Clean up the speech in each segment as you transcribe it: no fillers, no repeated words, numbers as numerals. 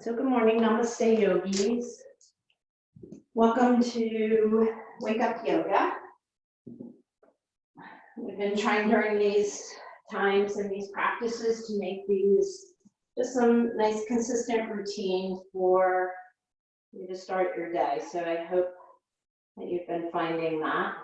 So good morning, Namaste yogis. Welcome to Wake Up Yoga. We've been trying during these times and these practices to make these just some nice consistent routine for you to start your day. So I hope that you've been finding that.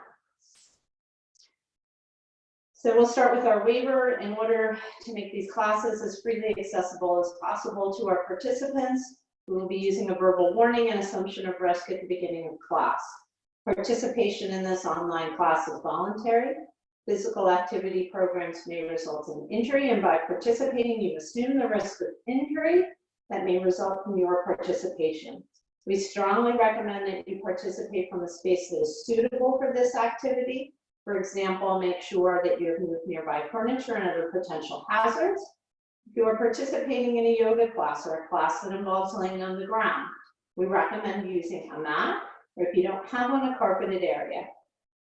So we'll start with our waiver in order to make these classes as freely accessible as possible to our participants. We will be using a verbal warning and assumption of risk at the beginning of class. Participation in this online class is voluntary. Physical activity programs may result in injury, and by participating, you assume the risk of injury that may result from your participation. We strongly recommend that you participate from a space that is suitable for this activity. For example, make sure that you have moved nearby furniture and other potential hazards. If you are participating in a yoga class or a class that involves laying on the ground, we recommend using a mat, or if you don't have one, a carpeted area.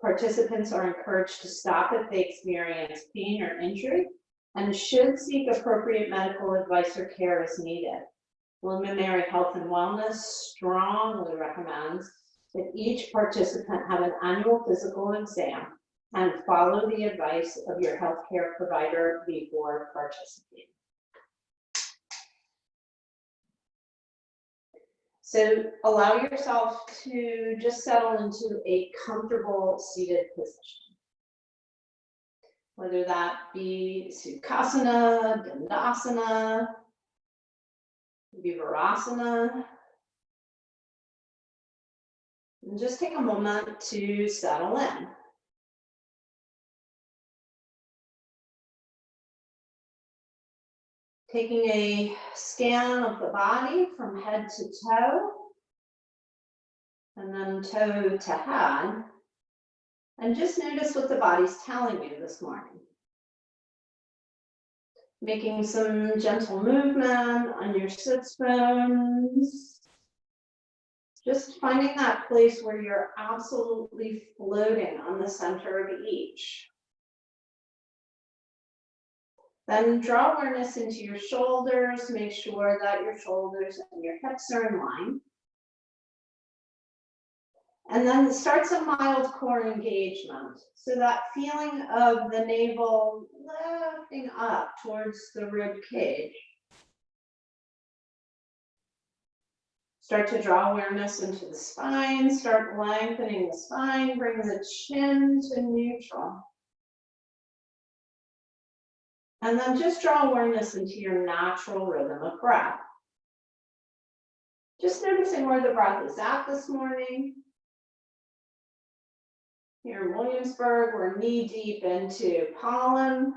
Participants are encouraged to stop if they experience pain or injury and should seek appropriate medical advice or care as needed. Preliminary Health and Wellness strongly recommends that each participant have an annual physical exam and follow the advice of your healthcare provider before participating. So allow yourself to just settle into a comfortable seated position. Whether that be Sukhasana, Dandasana, Virasana. And just take a moment to settle in. Taking a scan of the body from head to toe, and then toe to head, and just notice what the body's telling you this morning. Making some gentle movement on your sits bones. Just finding that place where you're absolutely floating on the center of each. Then draw awareness into your shoulders. Make sure that your shoulders and your hips are in line. And then start some mild core engagement. So that feeling of the navel lifting up towards the rib cage. Start to draw awareness into the spine. Start lengthening the spine. Bring the chin to neutral. And then just draw awareness into your natural rhythm of breath. Just noticing where the breath is at this morning. Here in Williamsburg, we're knee deep into pollen.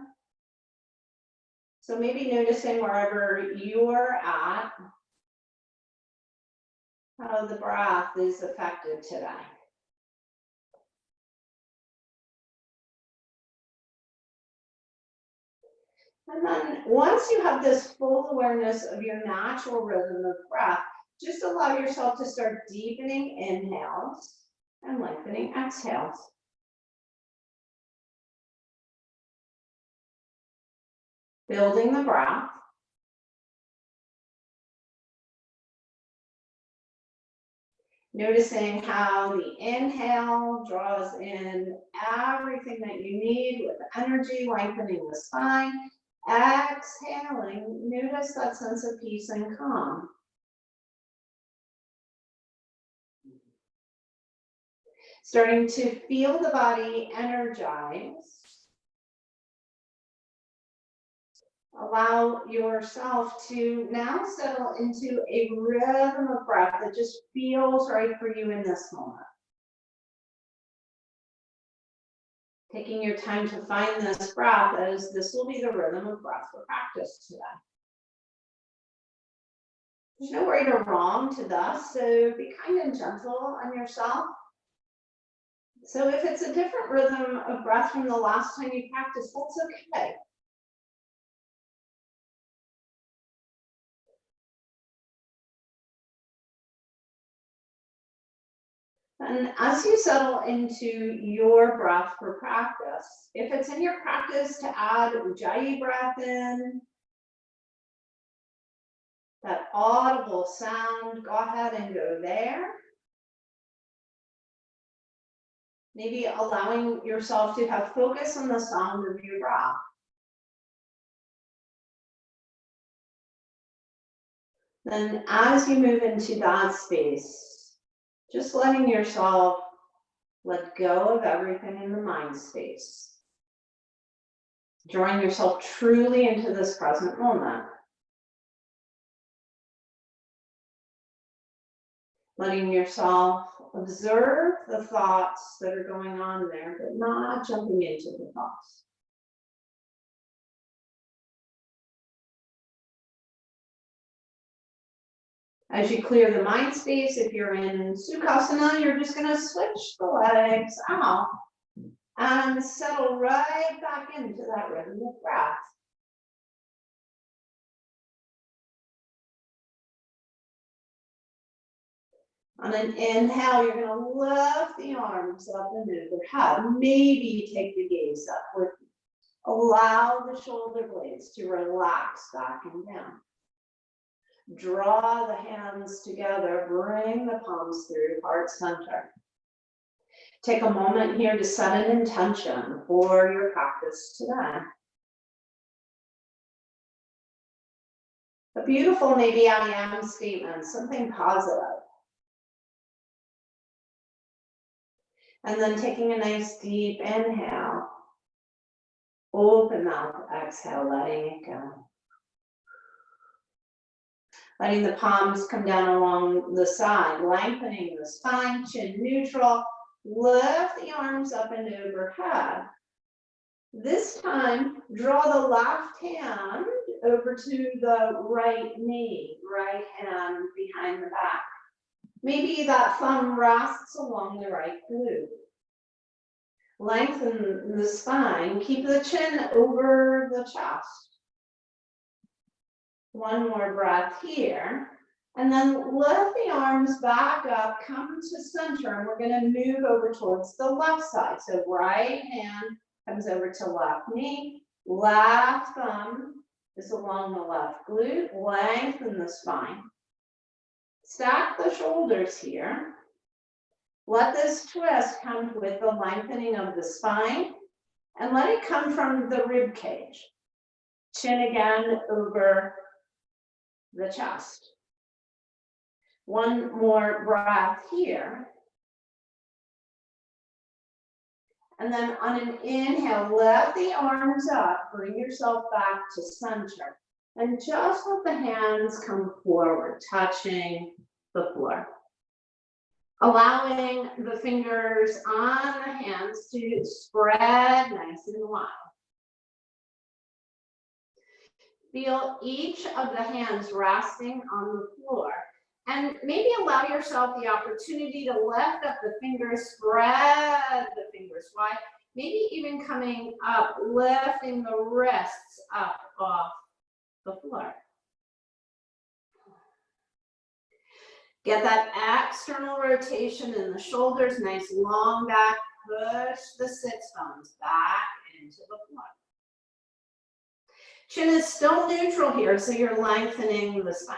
So maybe noticing wherever you're at, how the breath is affected today. And then once you have this full awareness of your natural rhythm of breath, just allow yourself to start deepening inhales and lengthening exhales. Building the breath. Noticing how the inhale draws in everything that you need with energy, lengthening the spine. Exhaling, notice that sense of peace and calm. Starting to feel the body energize. Allow yourself to now settle into a rhythm of breath that just feels right for you in this moment. Taking your time to find this breath, as this will be the rhythm of breath for practice today. There's no right or wrong to this, so be kind and gentle on yourself. So if it's a different rhythm of breath from the last time you practiced, that's okay. And as you settle into your breath for practice, if it's in your practice to add Ujjayi breath in, that audible sound, go ahead and go there. Maybe allowing yourself to have focus on the sound of your breath. Then as you move into that space, just letting yourself let go of everything in the mind space. Drawing yourself truly into this present moment. Letting yourself observe the thoughts that are going on there, but not jumping into the thoughts. As you clear the mind space, if you're in Sukhasana, you're just going to switch the legs out and settle right back into that rhythmic breath. On an inhale, you're going to lift the arms up and overhead. Maybe take the gaze upward. Allow the shoulder blades to relax back and down. Draw the hands together, bring the palms through heart center. Take a moment here to set an intention for your practice today. A beautiful maybe I am statement, something positive. And then taking a nice deep inhale, open mouth, exhale, letting it go. Letting the palms come down along the side, lengthening the spine, chin neutral. Lift the arms up and overhead. This time, draw the left hand over to the right knee, right hand behind the back. Maybe that thumb rests along the right glute. Lengthen the spine, keep the chin over the chest. One more breath here, and then lift the arms back up, come to center, and we're going to move over towards the left side. So right hand comes over to left knee, left thumb is along the left glute, lengthen the spine. Stack the shoulders here. Let this twist come with the lengthening of the spine, and let it come from the rib cage. Chin again over the chest. One more breath here. And then on an inhale, lift the arms up, bring yourself back to center. And just let the hands come forward, touching the floor. Allowing the fingers on the hands to spread nice and wide. Feel each of the hands resting on the floor. And maybe allow yourself the opportunity to lift up the fingers, spread the fingers wide. Maybe even coming up, lifting the wrists up off the floor. Get that external rotation in the shoulders, nice long back. Push the sits bones back into the floor. Chin is still neutral here, so you're lengthening the spine.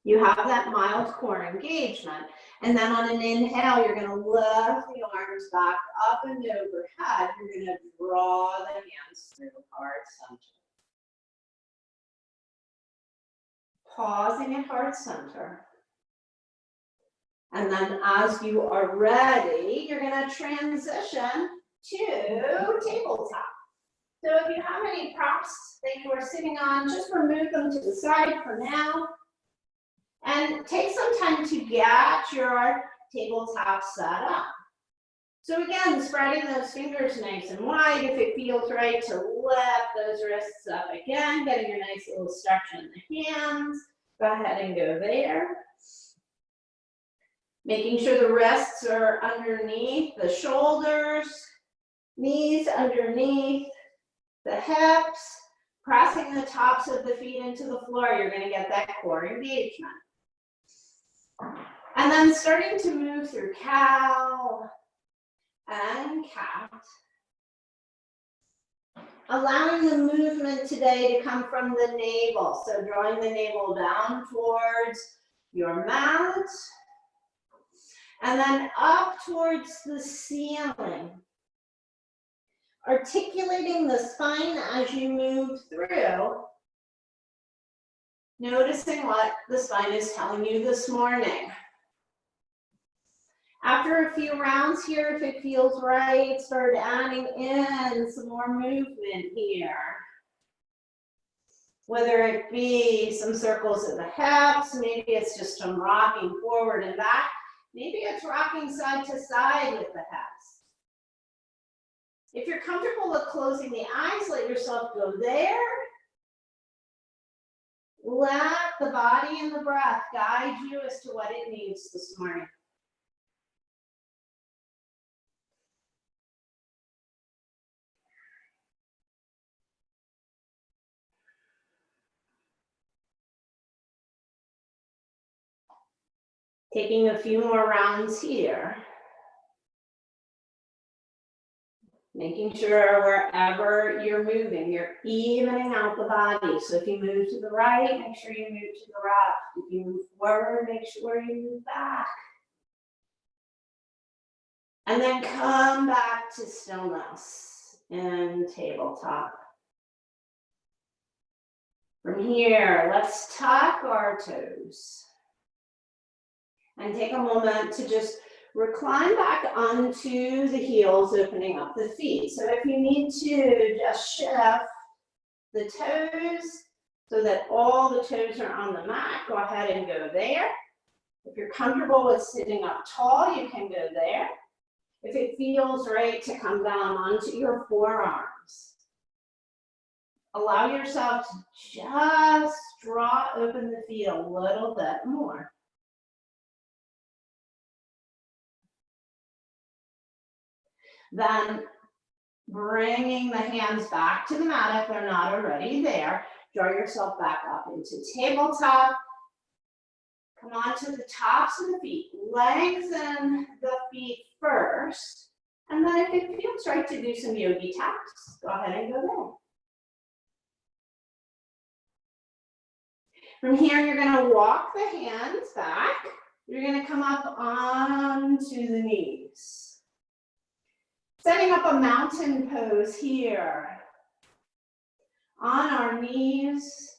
You have that mild core engagement. And then on an inhale, you're going to lift the arms back up and overhead. You're going to draw the hands through heart center. Pausing at heart center. And then as you are ready, you're going to transition to tabletop. So if you have any props that you are sitting on, just remove them to the side for now. And take some time to get your tabletop set up. So again, spreading those fingers nice and wide if it feels right to lift those wrists up again, getting a nice little stretch in the hands. Go ahead and go there. Making sure the wrists are underneath the shoulders, knees underneath the hips, pressing the tops of the feet into the floor. You're going to get that core engagement. And then starting to move through cow and cat. Allowing the movement today to come from the navel. So drawing the navel down towards your mat. And then up towards the ceiling. Articulating the spine as you move through. Noticing what the spine is telling you this morning. After a few rounds here, if it feels right, start adding in some more movement here. Whether it be some circles in the hips, maybe it's just some rocking forward and back, maybe it's rocking side to side with the hips. If you're comfortable with closing the eyes, let yourself go there. Let the body and the breath guide you as to what it needs this morning. Taking a few more rounds here. Making sure wherever you're moving, you're evening out the body. So if you move to the right, make sure you move to the left. If you move forward, make sure you move back. And then come back to stillness and tabletop. From here, let's tuck our toes. And take a moment to just recline back onto the heels, opening up the feet. So if you need to just shift the toes so that all the toes are on the mat, go ahead and go there. If you're comfortable with sitting up tall, you can go there. If it feels right to come down onto your forearms. Allow yourself to just draw open the feet a little bit more. Then bringing the hands back to the mat if they're not already there. Draw yourself back up into tabletop. Come on to the tops of the feet. Lengthen the feet first. And then if it feels right to do some yogi taps, go ahead and go there. From here, you're going to walk the hands back. You're going to come up onto the knees. Setting up a mountain pose here. On our knees,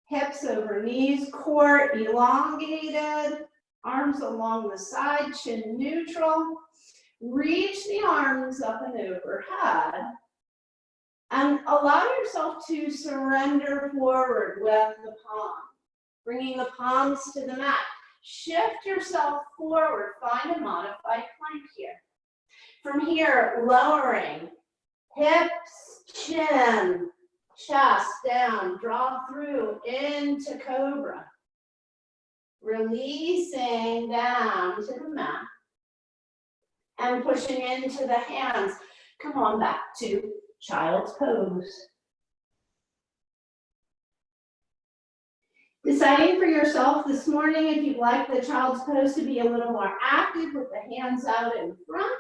hips over knees, core elongated, arms along the side, chin neutral. Reach the arms up and overhead. And allow yourself to surrender forward with the palm. Bringing the palms to the mat. Shift yourself forward. Find a modified plank here. From here, lowering, hips, chin, chest down, draw through into cobra. Releasing down to the mat and pushing into the hands. Come on back to child's pose. Deciding for yourself this morning if you'd like the child's pose to be a little more active with the hands out in front.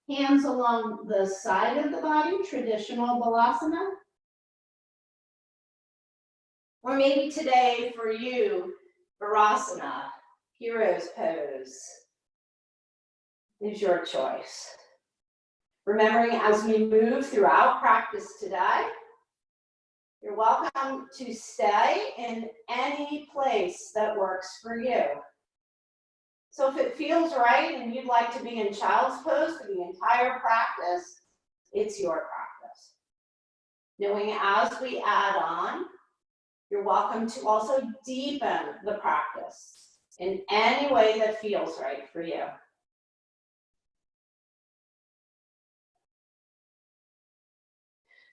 Hands along the side of the body, traditional balasana. Or maybe today for you, Virasana, hero's pose, is your choice. Remembering as we move throughout practice today, you're welcome to stay in any place that works for you. So if it feels right and you'd like to be in child's pose for the entire practice, it's your practice. Knowing as we add on, you're welcome to also deepen the practice in any way that feels right for you.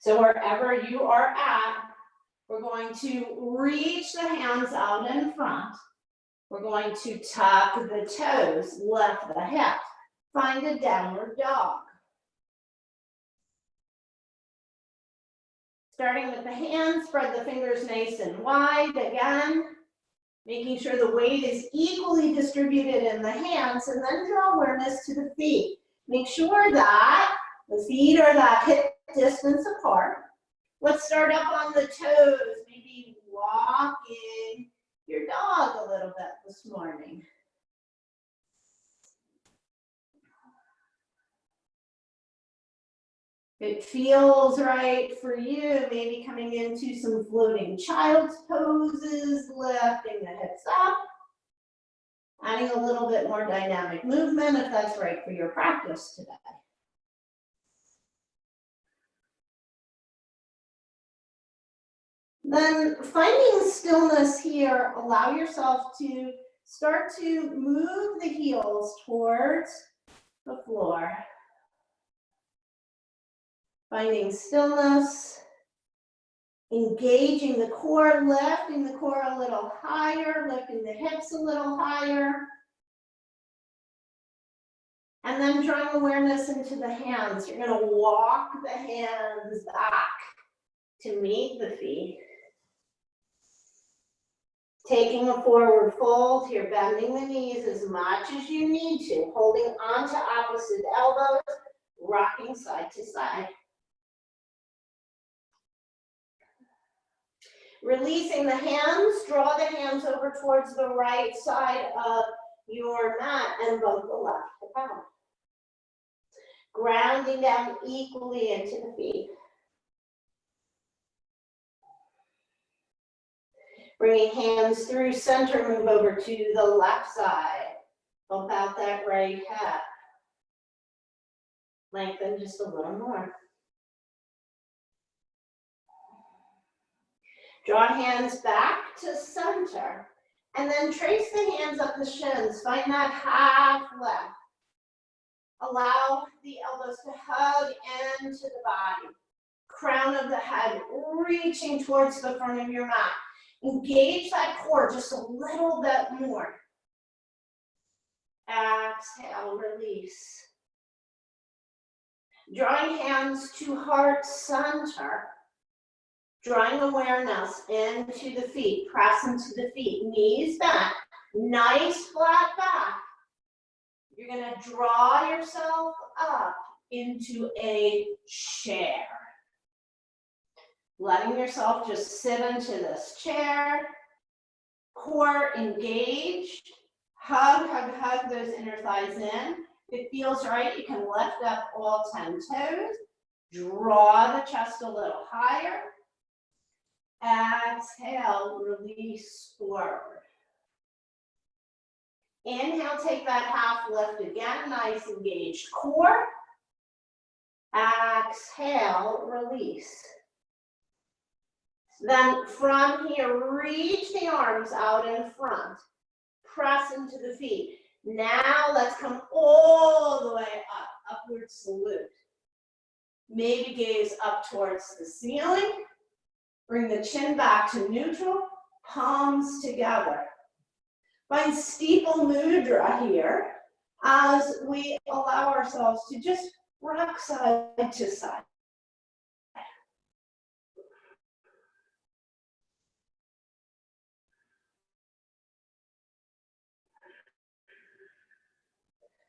So wherever you are at, we're going to reach the hands out in front. We're going to tuck the toes, lift the hips, find a downward dog. Starting with the hands, spread the fingers nice and wide. Again, making sure the weight is equally distributed in the hands, and then draw awareness to the feet. Make sure that the feet are that hip distance apart. Let's start up on the toes, maybe walking your dog a little bit this morning. If it feels right for you, maybe coming into some floating child's poses, lifting the hips up, adding a little bit more dynamic movement if that's right for your practice today. Then finding stillness here, allow yourself to start to move the heels towards the floor. Finding stillness, engaging the core, lifting the core a little higher, lifting the hips a little higher. And then drawing awareness into the hands. You're going to walk the hands back to meet the feet. Taking a forward fold here, bending the knees as much as you need to, holding onto opposite elbows, rocking side to side. Releasing the hands, draw the hands over towards the right side of your mat and bump the left hip out. Grounding down equally into the feet. Bringing hands through center, move over to the left side. Bump out that right hip. Lengthen just a little more. Draw hands back to center. And then trace the hands up the shins. Find that half lift. Allow the elbows to hug into the body. Crown of the head reaching towards the front of your mat. Engage that core just a little bit more. Exhale, release. Drawing hands to heart center. Drawing awareness into the feet. Press into the feet. Knees back. Nice flat back. You're going to draw yourself up into a chair. Letting yourself just sit into this chair. Core engaged. Hug, hug, hug those inner thighs in. If it feels right, you can lift up all 10 toes. Draw the chest a little higher. Exhale, release forward. Inhale, take that half lift again, nice engaged core. Exhale, release. Then from here, reach the arms out in front. Press into the feet. Now let's come all the way up, upward salute. Maybe gaze up towards the ceiling. Bring the chin back to neutral, palms together. Find steeple mudra here as we allow ourselves to just rock side to side.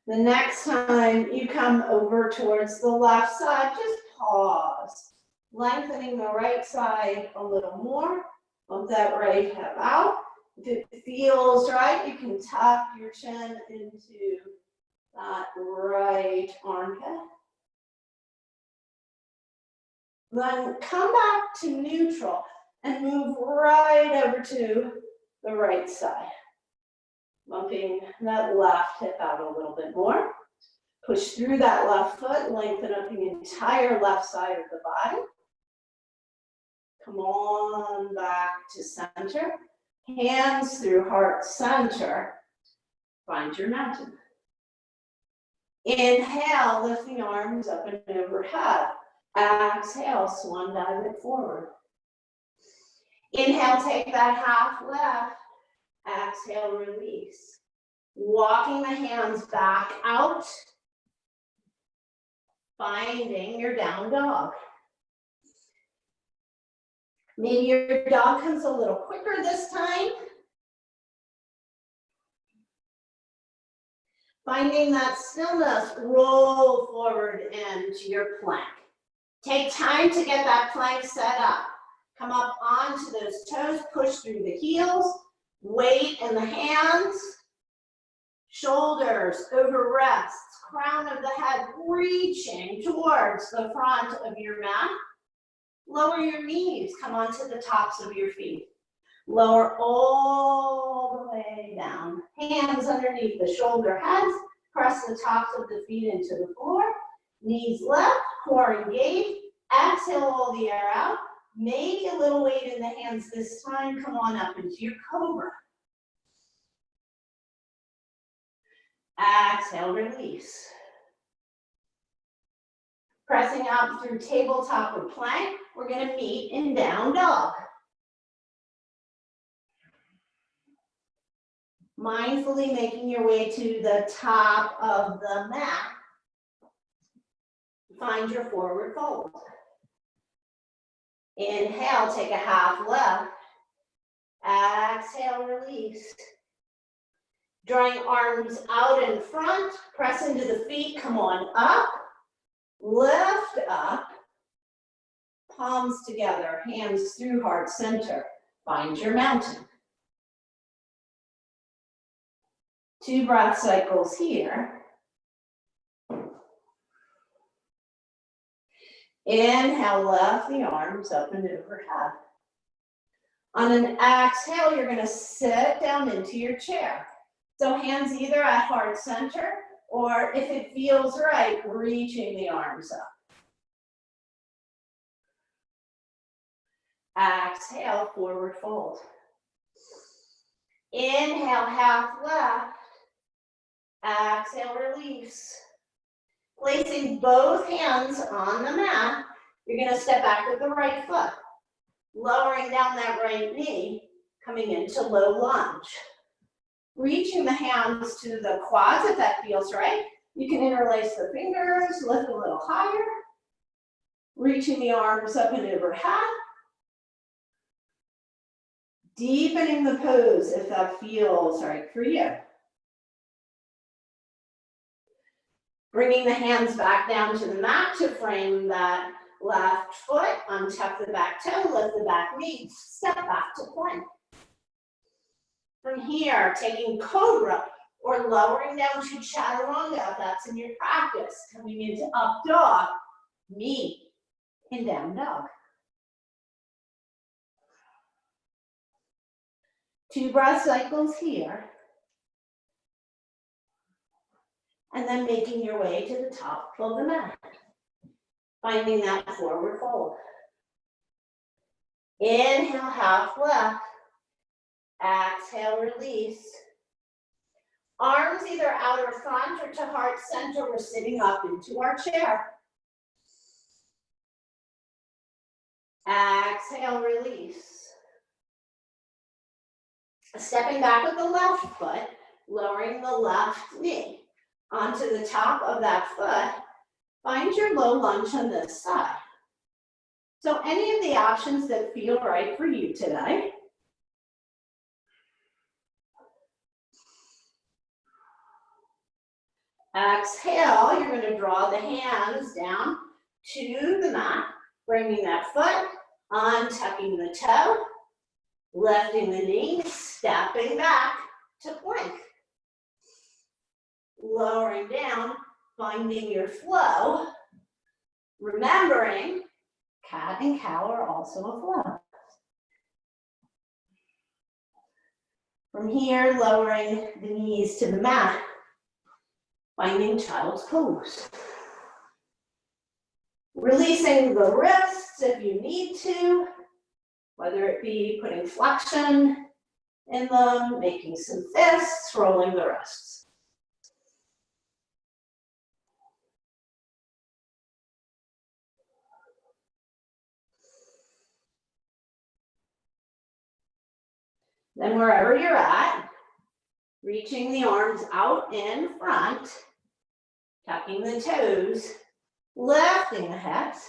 The next time you come over towards the left side, just pause. Lengthening the right side a little more. Bump that right hip out. If it feels right, you can tuck your chin into that right armpit. Then come back to neutral and move right over to the right side. Bumping that left hip out a little bit more. Push through that left foot, lengthen up the entire left side of the body. Come on back to center. Hands through heart center. Find your mountain. Inhale, lift the arms up and overhead. Exhale, swan dive it forward. Inhale, take that half lift. Exhale, release. Walking the hands back out. Finding your down dog. Maybe your dog comes a little quicker this time. Finding that stillness, roll forward into your plank. Take time to get that plank set up. Come up onto those toes, push through the heels, weight in the hands, shoulders over rests, crown of the head reaching towards the front of your mat. Lower your knees, come onto the tops of your feet. Lower all the way down. Hands underneath the shoulder heads. Press the tops of the feet into the floor. Knees left, core engaged. Exhale all the air out. Maybe a little weight in the hands this time. Come on up into your cobra. Exhale, release. Pressing out through tabletop or plank, we're going to meet in down dog. Mindfully making your way to the top of the mat. Find your forward fold. Inhale, take a half left. Exhale, release. Drawing arms out in front, press into the feet, come on up. Lift up. Palms together, hands through heart center. Find your mountain. 2 breath cycles here. Inhale, lift the arms up and overhead. On an exhale, you're going to sit down into your chair. So hands either at heart center, or if it feels right, reaching the arms up. Exhale, forward fold. Inhale, half left. Exhale, release. Placing both hands on the mat, you're going to step back with the right foot. Lowering down that right knee, coming into low lunge. Reaching the hands to the quads if that feels right. You can interlace the fingers, lift a little higher. Reaching the arms up and overhead. Deepening the pose if that feels right for you. Bringing the hands back down to the mat to frame that left foot. Untuck the back toe, lift the back knee, step back to plank. From here, taking cobra or lowering down to chaturanga if that's in your practice. Coming into up dog, meet in down dog. 2 breath cycles here. And then making your way to the top of the mat. Finding that forward fold. Inhale, half left. Exhale, release. Arms either out or front or to heart center. We're sitting up into our chair. Exhale, release. Stepping back with the left foot, lowering the left knee onto the top of that foot. Find your low lunge on this side. So any of the options that feel right for you today. Exhale, you're going to draw the hands down to the mat, bringing that foot, untucking the toe, lifting the knee, stepping back to plank. Lowering down, finding your flow. Remembering, cat and cow are also a flow. From here, lowering the knees to the mat, finding child's pose. Releasing the wrists if you need to, whether it be putting flexion in them, making some fists, rolling the wrists. Then wherever you're at, reaching the arms out in front, tucking the toes, lifting the hips,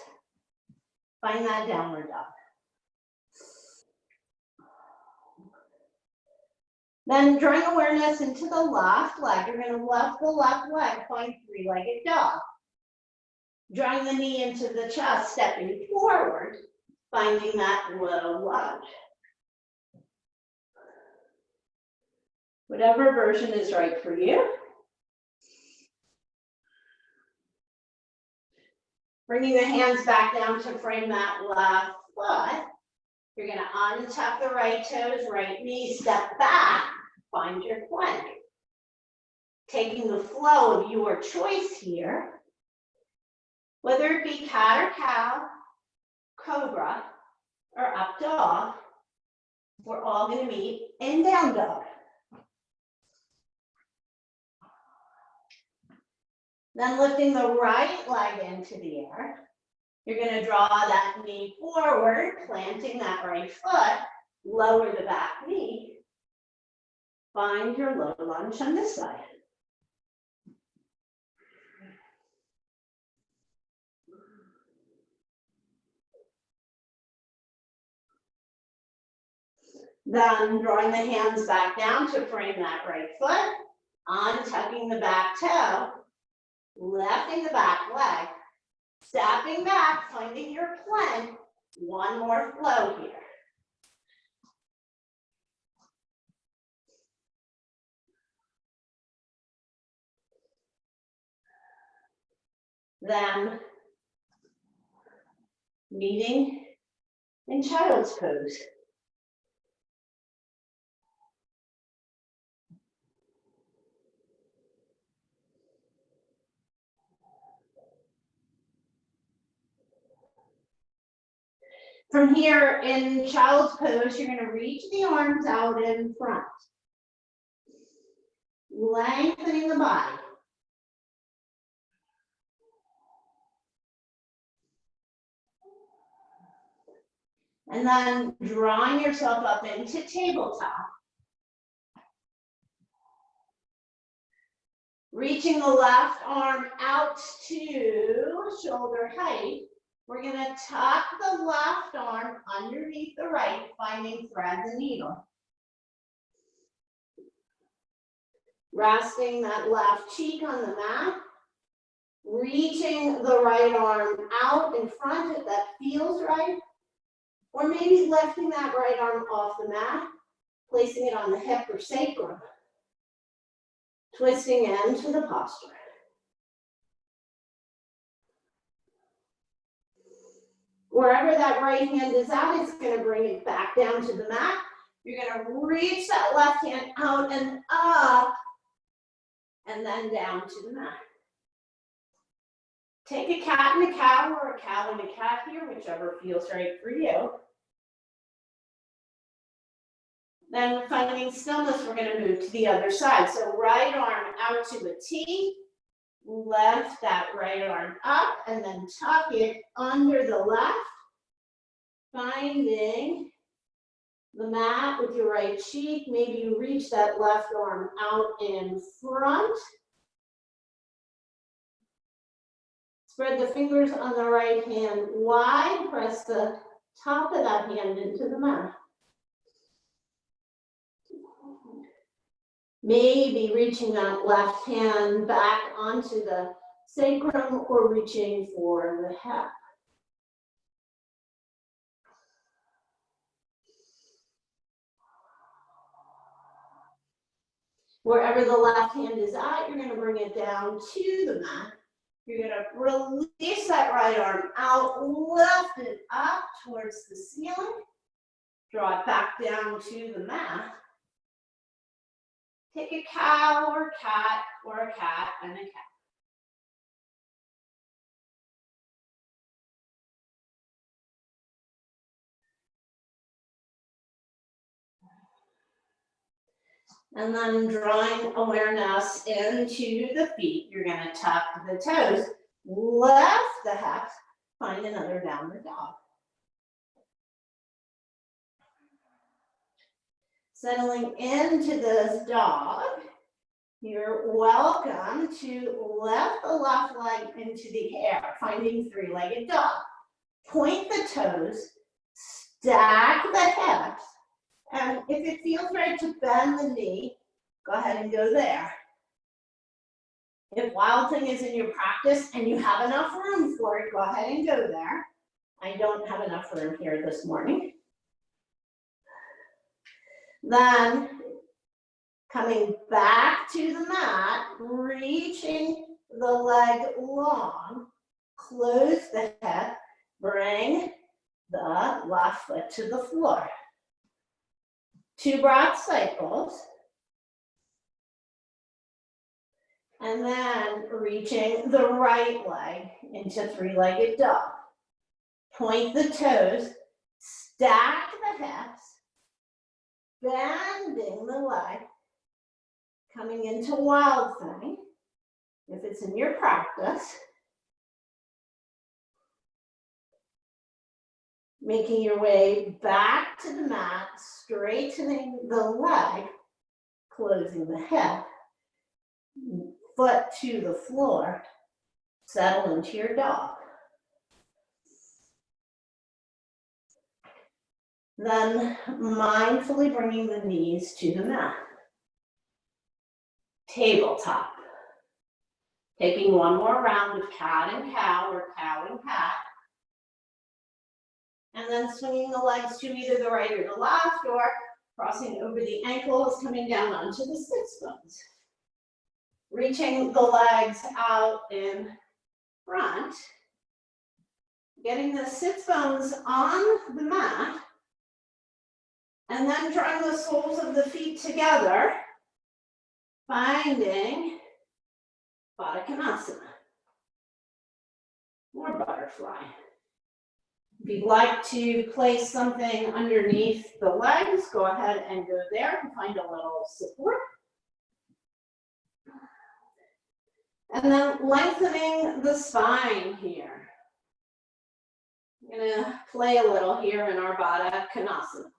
find that downward dog. Then drawing awareness into the left leg, you're going to lift the left leg, find 3-legged dog. Drawing the knee into the chest, stepping forward, finding that low lunge. Whatever version is right for you. Bringing the hands back down to frame that left foot. You're gonna untuck the right toes, right knee, step back, find your plank. Taking the flow of your choice here, whether it be cat or cow, cobra, or up dog, we're all gonna meet in down dog. Then lifting the right leg into the air. You're gonna draw that knee forward, planting that right foot, lower the back knee. Find your low lunge on this side. Then drawing the hands back down to frame that right foot, untucking the back toe, lifting the back leg, stepping back, finding your plank. One more flow here. Then meeting in child's pose. From here in child's pose, you're going to reach the arms out in front, lengthening the body. And then drawing yourself up into tabletop. Reaching the left arm out to shoulder height. We're going to tuck the left arm underneath the right, finding thread the needle. Resting that left cheek on the mat. Reaching the right arm out in front if that feels right. Or maybe lifting that right arm off the mat, placing it on the hip or sacrum. Twisting into the posture. Wherever that right hand is at, it's going to bring it back down to the mat. You're going to reach that left hand out and up, and then down to the mat. Take a cat and a cow, or a cow and a cat here, whichever feels right for you. Then finding stillness, we're going to move to the other side. So right arm out to a T, lift that right arm up, and then tuck it under the left. Finding the mat with your right cheek. Maybe you reach that left arm out in front. Spread the fingers on the right hand wide. Press the top of that hand into the mat. Maybe reaching that left hand back onto the sacrum or reaching for the hip. Wherever the left hand is at, you're going to bring it down to the mat. You're going to release that right arm out, lift it up towards the ceiling. Draw it back down to the mat. Take a cow or cat or a cat and a cat. And then drawing awareness into the feet, you're going to tuck the toes, lift the hips, find another downward dog. Settling into this dog, you're welcome to lift the left leg into the air, finding three-legged dog. Point the toes, stack the hips, and if it feels right to bend the knee, go ahead and go there. If Wild Thing is in your practice and you have enough room for it, go ahead and go there. I don't have enough room here this morning. Then coming back to the mat, reaching the leg long, close the hip, bring the left foot to the floor. 2 breath cycles. And then reaching the right leg into 3-legged dog. Point the toes, stack the hips, bending the leg, coming into Wild Thing, if it's in your practice. Making your way back to the mat, straightening the leg, closing the hip, foot to the floor, settle into your dog. Then mindfully bringing the knees to the mat. Tabletop. Taking one more round of cat and cow or cow and cat. And then swinging the legs to either the right or the left, or crossing over the ankles, coming down onto the sits bones. Reaching the legs out in front. Getting the sits bones on the mat. And then drawing the soles of the feet together, finding Baddha Konasana. More butterfly. If you'd like to place something underneath the legs, go ahead and go there and find a little support. And then lengthening the spine here. I'm gonna play a little here in our Baddha Konasana.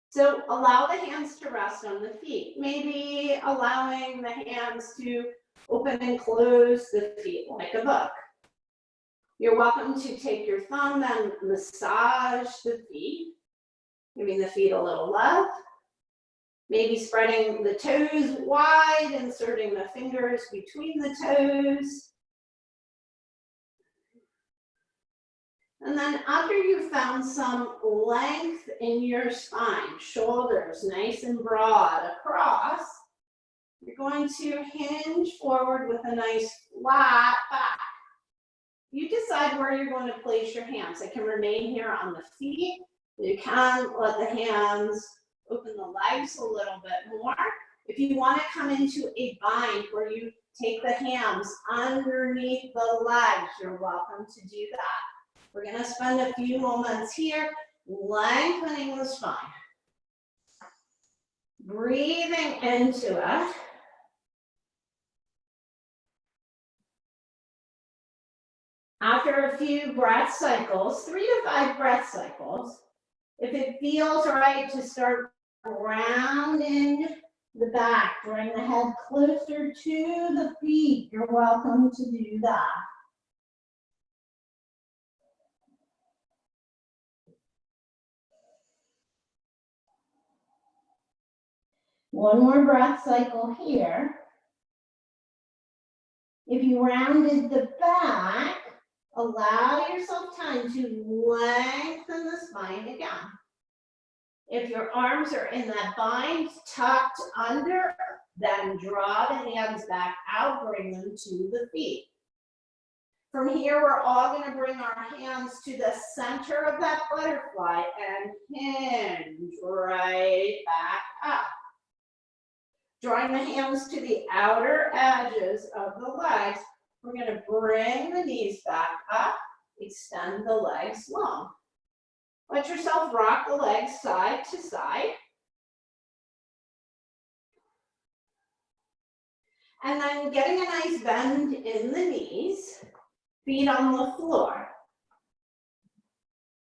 So allow the hands to rest on the feet, maybe allowing the hands to open and close the feet like a book. You're welcome to take your thumb and massage the feet, giving the feet a little love. Maybe spreading the toes wide, inserting the fingers between the toes. And then after you've found some length in your spine, shoulders nice and broad across, you're going to hinge forward with a nice flat back. You decide where you're going to place your hands. They can remain here on the feet. You can let the hands open the legs a little bit more. If you want to come into a bind where you take the hands underneath the legs, you're welcome to do that. We're going to spend a few moments here lengthening the spine. Breathing into it. After a few breath cycles, 3 to 5 breath cycles, if it feels right to start rounding the back, bring the head closer to the feet, you're welcome to do that. One more breath cycle here. If you rounded the back, allow yourself time to lengthen the spine again. If your arms are in that bind, tucked under, then draw the hands back out, bring them to the feet. From here, we're all going to bring our hands to the center of that butterfly and hinge right back up. Drawing the hands to the outer edges of the legs, we're going to bring the knees back up, extend the legs long. Let yourself rock the legs side to side. And then getting a nice bend in the knees, feet on the floor.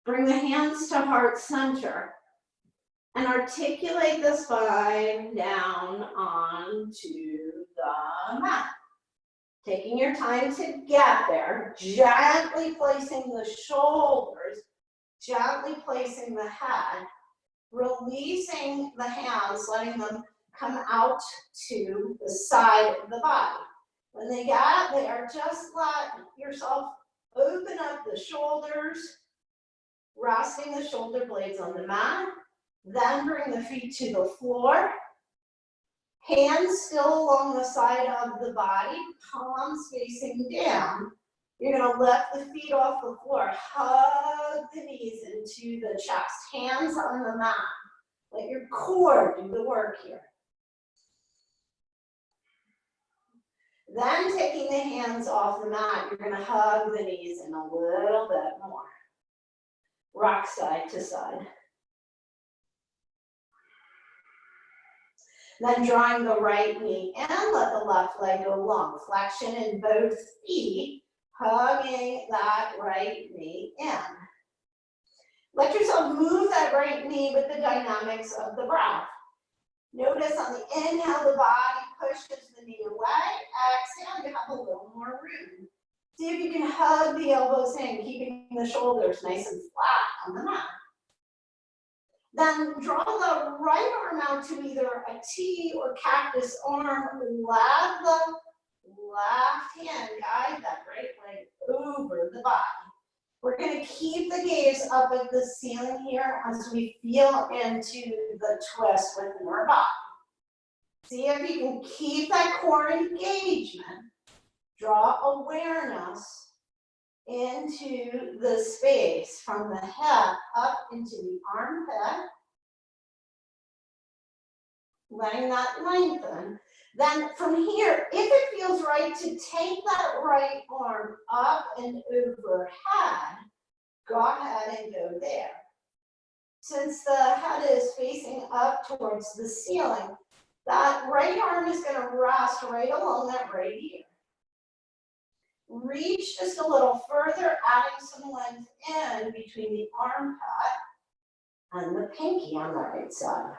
Bring the hands to heart center and articulate the spine down onto the mat. Taking your time to get there, gently placing the shoulders, gently placing the head, releasing the hands, letting them come out to the side of the body. When they get out there, just let yourself open up the shoulders, resting the shoulder blades on the mat. Then bring the feet to the floor. Hands still along the side of the body, palms facing down. You're going to lift the feet off the floor, hug the knees into the chest, hands on the mat. Let your core do the work here. Then taking the hands off the mat, you're going to hug the knees in a little bit more. Rock side to side. Then drawing the right knee in, let the left leg go long. Flexion in both feet, hugging that right knee in. Let yourself move that right knee with the dynamics of the breath. Notice on the inhale, the body pushes the knee away. Exhale, you have a little more room. See if you can hug the elbows in, keeping the shoulders nice and flat on the mat. Then draw the right arm out to either a T or cactus arm. Let the left hand guide that right leg over the body. We're going to keep the gaze up at the ceiling here as we feel into the twist within our body. See if you can keep that core engagement. Draw awareness into the space from the head up into the armpit. Letting that lengthen. Then from here, if it feels right to take that right arm up and overhead, go ahead and go there. Since the head is facing up towards the ceiling, that right arm is going to rest right along that right ear. Reach just a little further, adding some length in between the armpit and the pinky on the right side.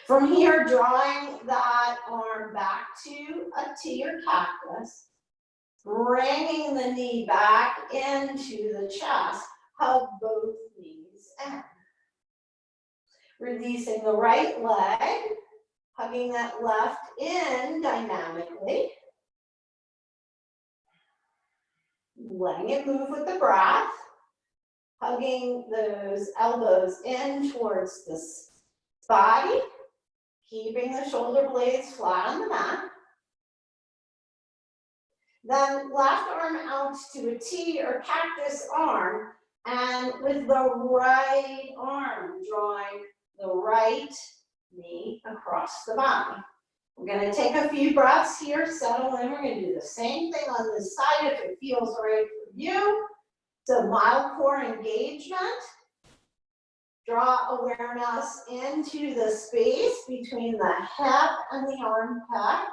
From here, drawing that arm back to a T or cactus, bringing the knee back into the chest, hug both knees in. Releasing the right leg, hugging that left in dynamically. Letting it move with the breath, hugging those elbows in towards the body, keeping the shoulder blades flat on the mat. Then left arm out to a T or cactus arm, and with the right arm drawing the right knee across the body. We're going to take a few breaths here, settle in. We're going to do the same thing on this side if it feels right for you. So mild core engagement. Draw awareness into the space between the hip and the armpit.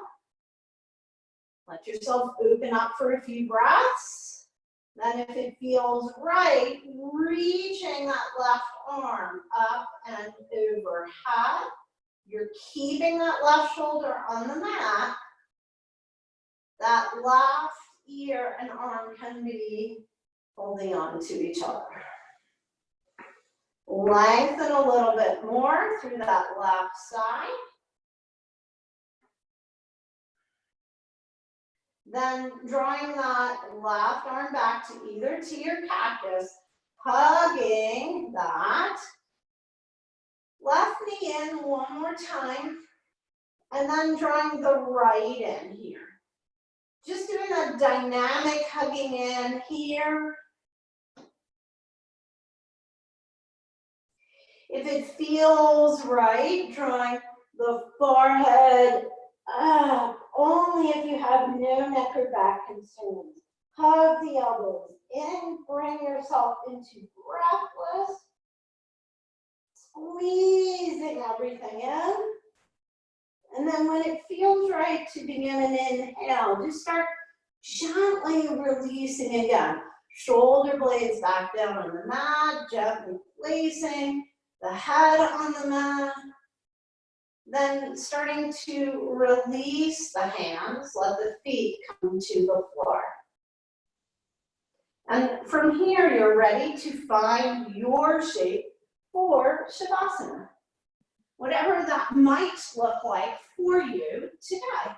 Let yourself open up for a few breaths. Then if it feels right, reaching that left arm up and overhead. You're keeping that left shoulder on the mat. That left ear and arm can be holding on to each other. Lengthen a little bit more through that left side. Then drawing that left arm back to either T or cactus, hugging that. Left knee in one more time, and then drawing the right in here. Just doing a dynamic hugging in here. If it feels right, drawing the forehead up, only if you have no neck or back concerns. Hug the elbows in, bring yourself into breathless. Squeezing everything in. And then when it feels right to begin an inhale, just start gently releasing again. Shoulder blades back down on the mat, gently placing the head on the mat. Then starting to release the hands, let the feet come to the floor. And from here, you're ready to find your shape for Shavasana. whatever that might look like for you today.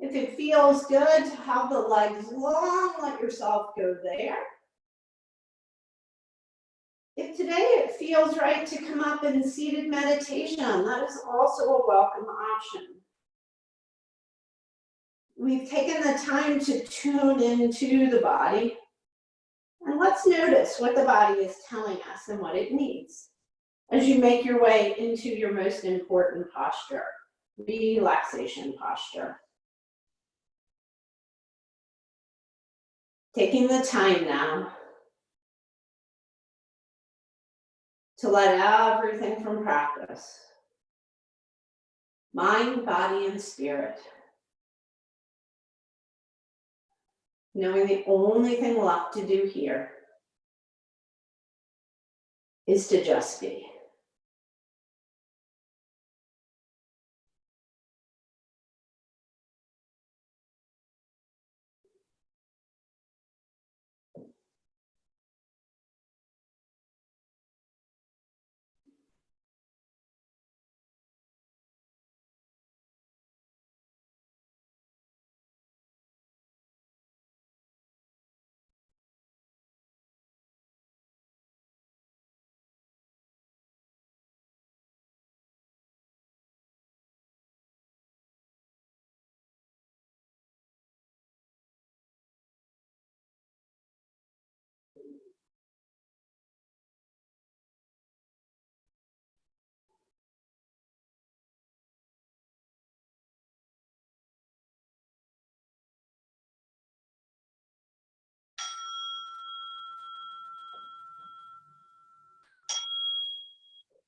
If it feels good to have the legs long, let yourself go there. If today it feels right to come up in seated meditation, that is also a welcome option. We've taken the time to tune into the body, and let's notice what the body is telling us and what it needs as you make your way into your most important posture, relaxation posture. Taking the time now to let everything from practice, mind, body, and spirit, knowing the only thing left to do here is to just be.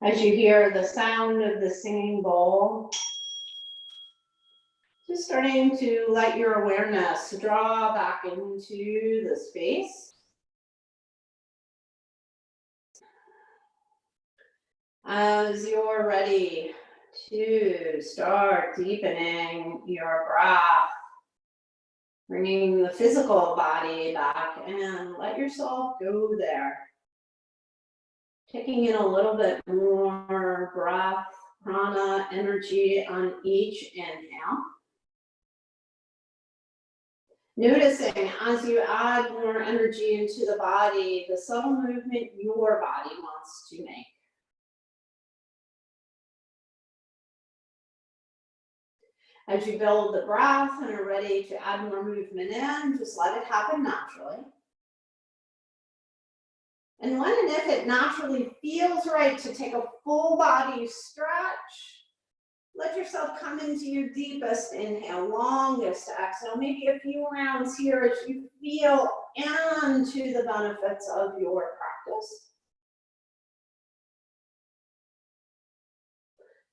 As you hear the sound of the singing bowl, just starting to let your awareness draw back into the space. As you're ready to start deepening your breath, bringing the physical body back, and let yourself go there. Taking in a little bit more breath, prana, energy on each inhale. Noticing as you add more energy into the body, the subtle movement your body wants to make. As you build the breath and are ready to add more movement in, just let it happen naturally. And when and if it naturally feels right to take a full body stretch, let yourself come into your deepest inhale, longest exhale, maybe a few rounds here as you feel into the benefits of your practice.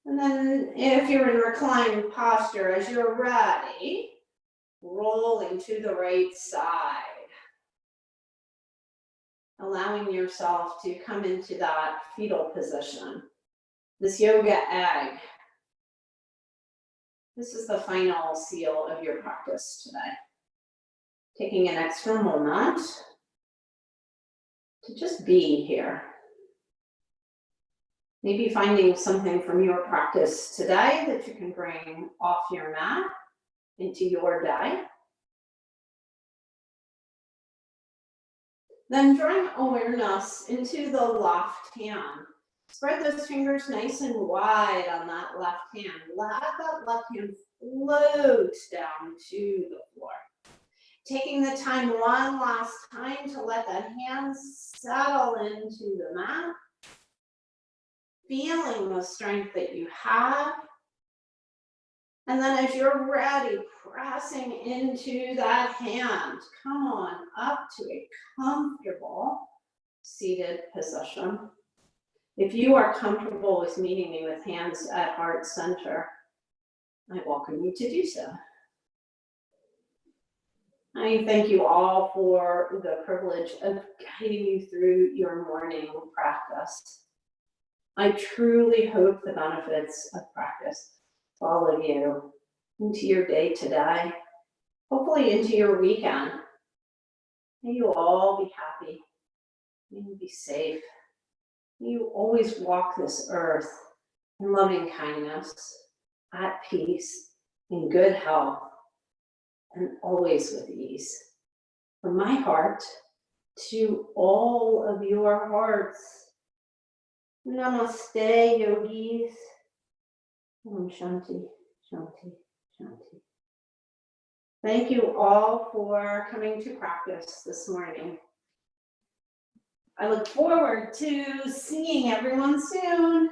And then if you're in reclined posture, as you're ready, rolling to the right side. Allowing yourself to come into that fetal position, this yoga egg. This is the final seal of your practice today. Taking an extra moment to just be here. Maybe finding something from your practice today that you can bring off your mat into your day. Then drawing awareness into the left hand. Spread those fingers nice and wide on that left hand. Let that left hand float down to the floor. Taking the time one last time to let that hand settle into the mat. Feeling the strength that you have. And then as you're ready, pressing into that hand, come on up to a comfortable seated position. If you are comfortable with meeting me with hands at heart center, I welcome you to do so. I thank you all for the privilege of guiding you through your morning practice. I truly hope the benefits of practice follow you into your day today, hopefully into your weekend. May you all be happy. May you be safe. May you always walk this earth in loving kindness, at peace, in good health, and always with ease. From my heart to all of your hearts. Namaste, yogis. Om Shanti, Shanti, Shanti. Thank you all for coming to practice this morning. I look forward to seeing everyone soon.